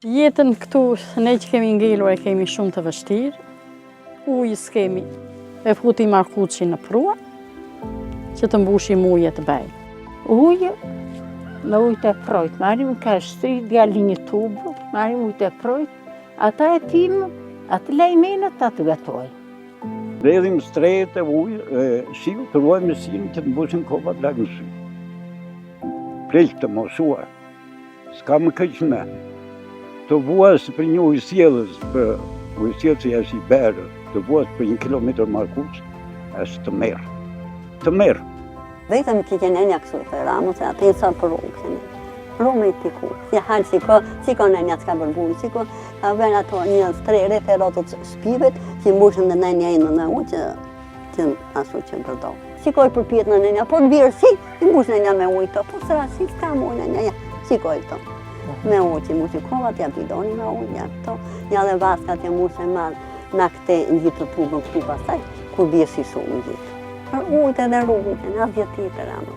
Jetën këtu, ne që kemi ngelur e kemi shumë të vështirë. Ujë s'kemi, e futim arkuçi në prua, që të mbushim ujë të bej. Ujë, me ujë të projt, marim kashti, djali një tubë, marim ujë të projt, ata e timë, atë lejmenët atë gatoj. Redhim strejët e ujë, shiu të ruajmë sinë që të mbushin kopat lagë në sy. Pleqë të mosuar, s'ka më këqë me. Të vuas për një ujësjelës, për ujësjelës që jashtë i berë, të vuas për 1 kilometër markuç, është të merë. Të merë. Vetëm që që nenja kësu të ramu, se atë e sa për rrugë. Rrume i tiku, si halë si ko nenja s'ka bërbuj, si ko ka vërë ato një strere të rotët shpivet, që mbushën dhe nenja i në ujë që ashtu që përdo. Si ko i përpjet në nenja, po të birë si, i mbush nenja me ujë të, po sëra si s'ka mu nenja, ja, si ko i të. Me ujë që mbushë kovat, ja bidoni me ujë, ja këto, ja dhe vaskat ja mbushë marë në këte në gjithë të tubën këtu pasaj, kur bje si shumë në gjithë. Për ujët edhe rrugën, në asgjë tjetër amë.